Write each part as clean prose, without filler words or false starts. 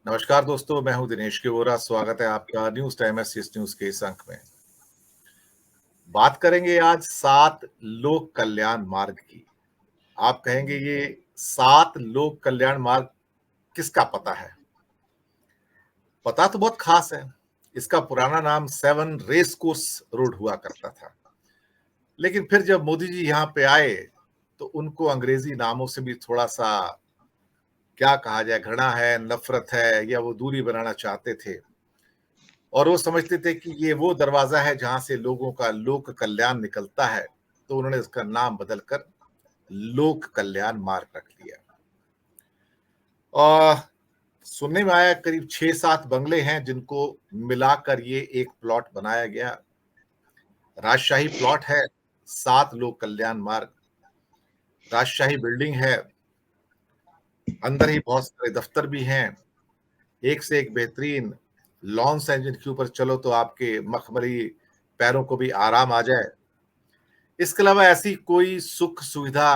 नमस्कार दोस्तों, मैं हूं दिनेश के वोरा। स्वागत है आपका न्यूज टाइम एस न्यूज के इस अंक में। बात करेंगे आज 7 लोक कल्याण मार्ग की। आप कहेंगे ये 7 लोक कल्याण मार्ग किसका पता है? पता तो बहुत खास है। इसका पुराना नाम 7 रेस कोर्स रोड हुआ करता था। लेकिन फिर जब मोदी जी यहाँ पे आए तो उनको अंग्रेजी नामों से भी थोड़ा सा, क्या कहा जाए, घृणा है, नफरत है, या वो दूरी बनाना चाहते थे। और वो समझते थे कि ये वो दरवाजा है जहां से लोगों का लोक कल्याण निकलता है, तो उन्होंने इसका नाम बदलकर लोक कल्याण मार्ग रख लिया। और सुनने में आया करीब 6-7 बंगले हैं जिनको मिलाकर ये एक प्लॉट बनाया गया। राजशाही प्लॉट है, 7 लोक कल्याण मार्ग, राजशाही बिल्डिंग है, अंदर ही बहुत सारे दफ्तर भी हैं, एक से एक बेहतरीन लॉन्स हैं जिनके ऊपर चलो तो आपके मखमली पैरों को भी आराम आ जाए। इसके अलावा ऐसी कोई सुख सुविधा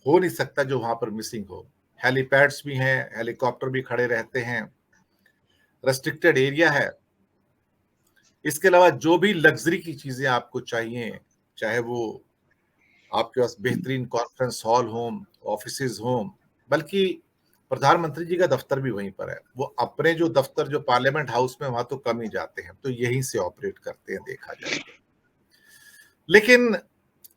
हो नहीं सकता जो वहां पर मिसिंग हो। हेलीपैड्स भी हैं, हेलीकॉप्टर भी खड़े रहते हैं, रेस्ट्रिक्टेड एरिया है। इसके अलावा जो भी लग्जरी की चीजें आपको चाहिए, चाहे वो आपके पास बेहतरीन कॉन्फ्रेंस हॉल हो, ऑफिसेज हो, बल्कि प्रधानमंत्री जी का दफ्तर भी वहीं पर है। वो अपने जो दफ्तर जो पार्लियामेंट हाउस में, वहां तो कम ही जाते हैं, तो यहीं से ऑपरेट करते हैं देखा जाए तो। लेकिन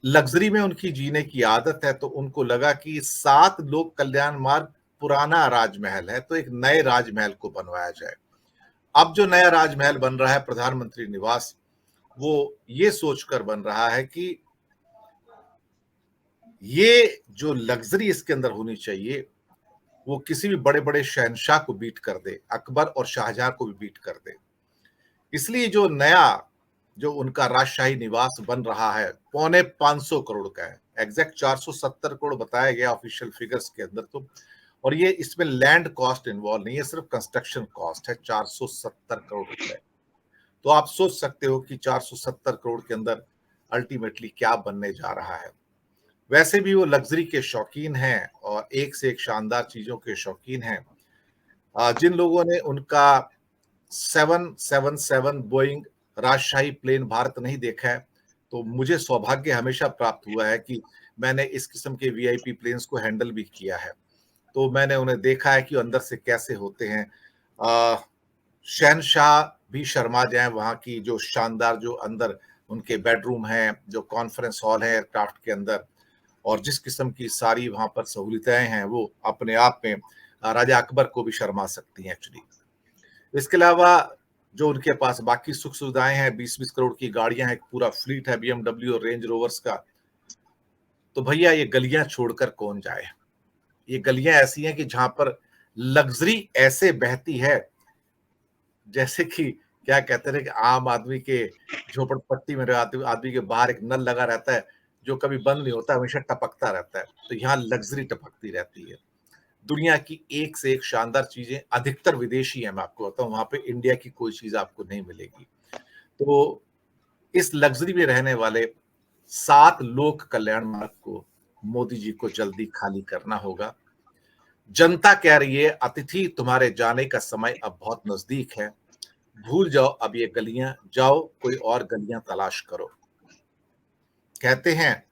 लग्जरी में उनकी जीने की आदत है, तो उनको लगा कि 7 लोक कल्याण मार्ग पुराना राजमहल है, तो एक नए राजमहल को बनवाया जाए। अब जो नया राजमहल बन रहा है, प्रधानमंत्री निवास, वो ये सोचकर बन रहा है कि ये जो लग्जरी इसके अंदर होनी चाहिए, वो किसी भी बड़े बड़े शहंशाह को बीट कर दे, अकबर और शाहजहां को भी बीट कर दे। इसलिए जो नया, जो उनका राजशाही निवास बन रहा है, पौने 500 करोड़ का है। एग्जैक्ट 470 करोड़ बताया गया ऑफिशियल फिगर्स के अंदर तो। और ये, इसमें लैंड कॉस्ट इन्वॉल्व नहीं है, सिर्फ कंस्ट्रक्शन कॉस्ट है 470 करोड़ रुपए। तो आप सोच सकते हो कि 470 करोड़ के अंदर अल्टीमेटली क्या बनने जा रहा है। वैसे भी वो लग्जरी के शौकीन हैं और एक से एक शानदार चीजों के शौकीन हैं। जिन लोगों ने उनका 777 बोइंग राजशाही प्लेन भारत नहीं देखा है, तो मुझे सौभाग्य हमेशा प्राप्त हुआ है कि मैंने इस किस्म के वीआईपी प्लेन्स को हैंडल भी किया है। तो मैंने उन्हें देखा है कि अंदर से कैसे होते हैं। शहनशाह भी शर्मा जाए, वहां की जो शानदार, जो अंदर उनके बेडरूम हैं, जो कॉन्फ्रेंस हॉल है एयरक्राफ्ट के अंदर, और जिस किस्म की सारी वहां पर सहूलियतें हैं, वो अपने आप में राजा अकबर को भी शर्मा सकती हैं एक्चुअली। इसके अलावा जो उनके पास बाकी सुख सुविधाएं हैं, 20-20 करोड़ की गाड़ियां हैं, एक पूरा फ्लीट है बीएमडब्ल्यू और रेंज रोवर्स का। तो भैया ये गलियां छोड़कर कौन जाए? ये गलियां ऐसी हैं कि जहां पर लग्जरी ऐसे बहती है जैसे कि, क्या कहते हैं कि आम आदमी के झोपड़पट्टी में रहते आदमी के बाहर एक नल लगा रहता है जो कभी बंद नहीं होता, हमेशा टपकता रहता है। तो यहाँ लग्जरी टपकती रहती है। दुनिया की एक से एक शानदार चीजें, अधिकतर विदेशी है, मैं आपको बताऊं, वहां पे इंडिया की कोई चीज आपको नहीं मिलेगी। तो इस लग्जरी में रहने वाले 7 लोक कल्याण मार्ग को मोदी जी को जल्दी खाली करना होगा। जनता कह रही है अतिथि तुम्हारे जाने का समय अब बहुत नजदीक है, भूल जाओ अब ये गलियां, जाओ कोई और गलियां तलाश करो। कहते हैं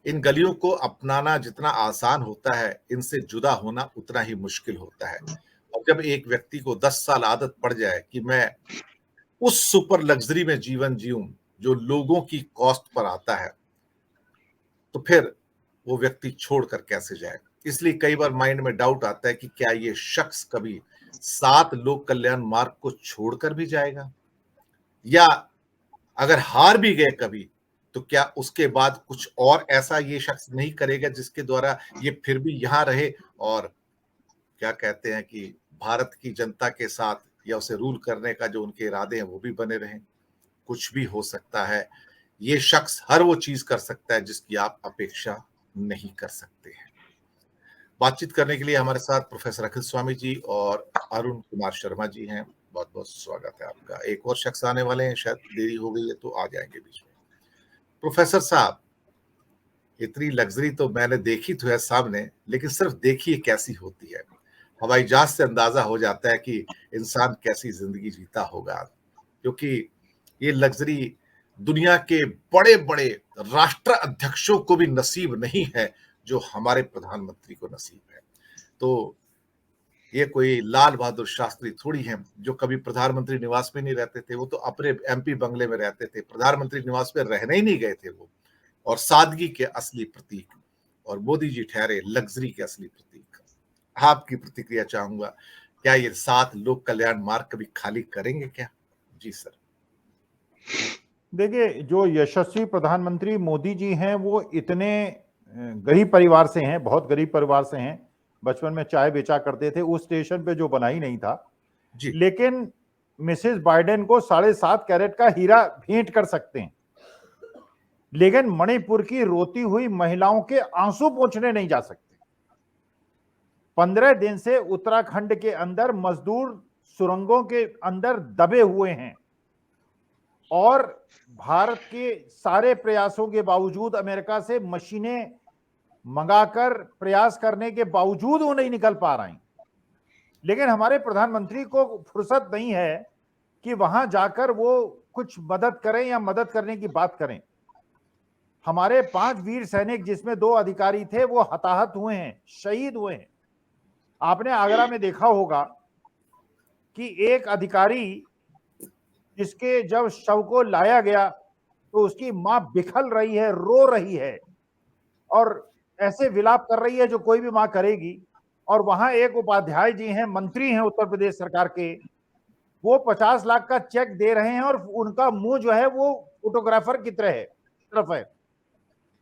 इन गलियों को अपनाना जितना आसान होता है, इनसे जुदा होना उतना ही मुश्किल होता है। और जब एक व्यक्ति को 10 साल आदत पड़ जाए कि मैं उस सुपर लग्जरी में जीवन जीऊं जो लोगों की कॉस्ट पर आता है, तो फिर वो व्यक्ति छोड़कर कैसे जाए। इसलिए कई बार माइंड में डाउट आता है कि क्या ये शख्स कभी 7 लोक कल्याण मार्ग को छोड़कर भी जाएगा, या अगर हार भी गए कभी, तो क्या उसके बाद कुछ और ऐसा ये शख्स नहीं करेगा जिसके द्वारा ये फिर भी यहां रहे, और क्या कहते हैं कि भारत की जनता के साथ या उसे रूल करने का जो उनके इरादे हैं वो भी बने रहें। कुछ भी हो सकता है। ये शख्स हर वो चीज कर सकता है जिसकी आप अपेक्षा नहीं कर सकते हैं। बातचीत करने के लिए हमारे साथ प्रोफेसर अखिल स्वामी जी और अरुण कुमार शर्मा जी हैं। बहुत बहुत स्वागत है आपका। एक और शख्स आने वाले हैं, शायद देरी हो गई है तो आ जाएंगे बीच में। प्रोफेसर साहब, इतनी लग्जरी तो मैंने देखी तो है सामने, लेकिन सिर्फ देखिए कैसी होती है। हवाई जहाज से अंदाजा हो जाता है कि इंसान कैसी जिंदगी जीता होगा, क्योंकि ये लग्जरी दुनिया के बड़े-बड़े राष्ट्र अध्यक्षों को भी नसीब नहीं है, जो हमारे प्रधानमंत्री को नसीब है। तो ये कोई लाल बहादुर शास्त्री थोड़ी हैं, जो कभी प्रधानमंत्री निवास में नहीं रहते थे, वो तो अपने एमपी बंगले में रहते थे, प्रधानमंत्री निवास में रहने ही नहीं गए थे वो। और सादगी के असली प्रतीक, और मोदी जी ठहरे लग्जरी के असली प्रतीक। आपकी प्रतिक्रिया चाहूंगा, क्या ये 7 लोक कल्याण मार्ग कभी खाली करेंगे क्या? जी सर। देखिए, जो यशस्वी प्रधानमंत्री मोदी जी हैं वो इतने गरीब परिवार से हैं, बहुत गरीब परिवार से हैं। बचपन में चाय बेचा करते थे, उस स्टेशन पे जो बना ही नहीं था। जी। लेकिन मिसेस बाइडेन को 7.5 कैरेट का हीरा भेंट कर सकते हैं, लेकिन मणिपुर की रोती हुई महिलाओं के आंसू पोंछने नहीं जा सकते। 15 दिन से उत्तराखंड के अंदर मजदूर सुरंगों के अंदर दबे हुए हैं, और भारत के सारे प्रयासों के बावजूद, अमेरिका से मशीनें मंगाकर प्रयास करने के बावजूद वो नहीं निकल पा रहे हैं। लेकिन हमारे प्रधानमंत्री को फुर्सत नहीं है कि वहां जाकर वो कुछ मदद करें या मदद करने की बात करें। हमारे 5 वीर सैनिक, जिसमें 2 अधिकारी थे, वो हताहत हुए हैं, शहीद हुए हैं। आपने आगरा में देखा होगा कि एक अधिकारी, जिसके जब शव को लाया गया तो उसकी मां बिखल रही है, रो रही है, और ऐसे विलाप कर रही है जो कोई भी मां करेगी। और वहां एक उपाध्याय जी हैं, मंत्री हैं उत्तर प्रदेश सरकार के, वो 50 लाख का चेक दे रहे हैं, और उनका मुंह जो है वो फोटोग्राफर की तरफ है,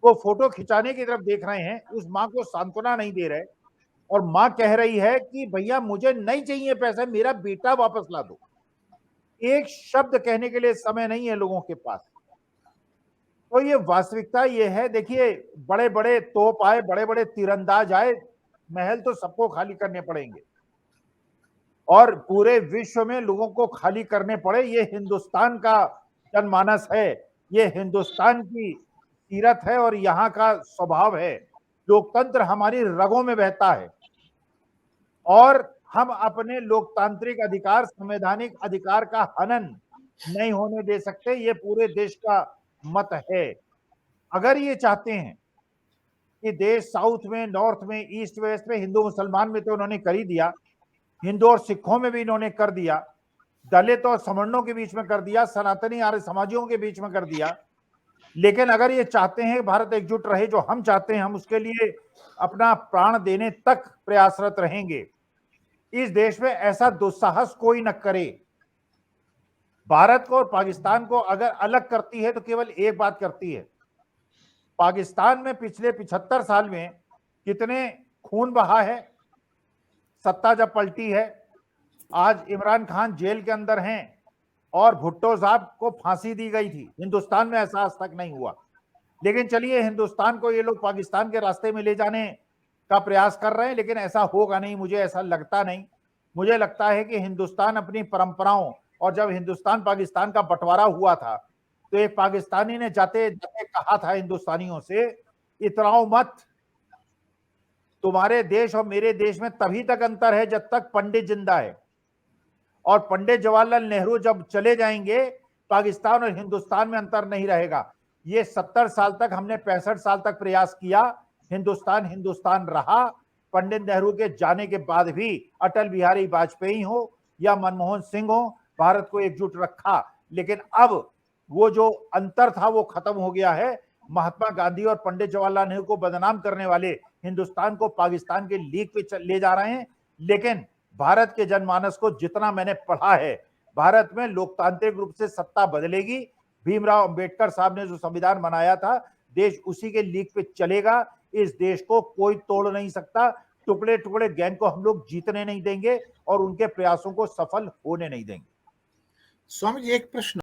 वो फोटो खिंचाने की तरफ देख रहे हैं, उस मां को सांत्वना नहीं दे रहे। और मां कह रही है कि भैया मुझे नहीं चाहिए पैसा, मेरा बेटा वापस ला दो। एक शब्द कहने के लिए समय नहीं है लोगों के पास। तो ये वास्तविकता ये है। देखिए, बड़े बड़े तोप आए, बड़े बड़े तीरंदाज आए, महल तो सबको खाली करने पड़ेंगे, और पूरे विश्व में लोगों को खाली करने पड़े। ये हिंदुस्तान का जनमानस है, ये हिंदुस्तान की सीरत है, और यहाँ का स्वभाव है। लोकतंत्र हमारी रगों में बहता है, और हम अपने लोकतांत्रिक अधिकार, संवैधानिक अधिकार का हनन नहीं होने दे सकते। ये पूरे देश का मत है। अगर ये चाहते हैं कि देश साउथ में, नॉर्थ में, ईस्ट वेस्ट में, हिंदू मुसलमान में तो उन्होंने कर ही दिया, हिंदू और सिखों में भी इन्होंने कर दिया, दलित और सवर्णों के बीच में कर दिया, सनातनी आर्य समाजियों के बीच में कर दिया। लेकिन अगर ये चाहते हैं भारत एकजुट रहे, जो हम चाहते हैं, हम उसके लिए अपना प्राण देने तक प्रयासरत रहेंगे। इस देश में ऐसा दुस्साहस कोई न करे। भारत को और पाकिस्तान को अगर अलग करती है तो केवल एक बात करती है। पाकिस्तान में पिछले 75 साल में कितने खून बहा है, सत्ता जब पलटी है। आज इमरान खान जेल के अंदर हैं, और भुट्टो साहब को फांसी दी गई थी। हिंदुस्तान में ऐसा आज तक नहीं हुआ। लेकिन चलिए, हिंदुस्तान को ये लोग पाकिस्तान के रास्ते में ले जाने का प्रयास कर रहे हैं, लेकिन ऐसा होगा नहीं, मुझे ऐसा लगता नहीं। मुझे लगता है कि हिंदुस्तान अपनी परंपराओं, और जब हिंदुस्तान पाकिस्तान का बंटवारा हुआ था तो एक पाकिस्तानी ने जाते जाते कहा था हिंदुस्तानियों से, इतराओ मत, तुम्हारे देश और मेरे देश में तभी तक अंतर है जब तक पंडित जिंदा है, और पंडित जवाहरलाल नेहरू जब चले जाएंगे, पाकिस्तान और हिंदुस्तान में अंतर नहीं रहेगा। ये 70 साल तक, हमने 65 साल तक प्रयास किया, हिंदुस्तान हिंदुस्तान रहा। पंडित नेहरू के जाने के बाद भी अटल बिहारी वाजपेयी हो या मनमोहन सिंह हो, भारत को एकजुट रखा। लेकिन अब वो जो अंतर था वो खत्म हो गया है। महात्मा गांधी और पंडित जवाहरलाल नेहरू को बदनाम करने वाले हिंदुस्तान को पाकिस्तान के लीग पे ले जा रहे हैं। लेकिन भारत के जनमानस को जितना मैंने पढ़ा है, भारत में लोकतांत्रिक रूप से सत्ता बदलेगी। भीमराव अंबेडकर साहब ने जो संविधान बनाया था, देश उसी के लीक पे चलेगा। इस देश को कोई तोड़ नहीं सकता। टुकड़े टुकड़े गैंग को हम लोग जीतने नहीं देंगे, और उनके प्रयासों को सफल होने नहीं देंगे। स्वामी जी, एक प्रश्न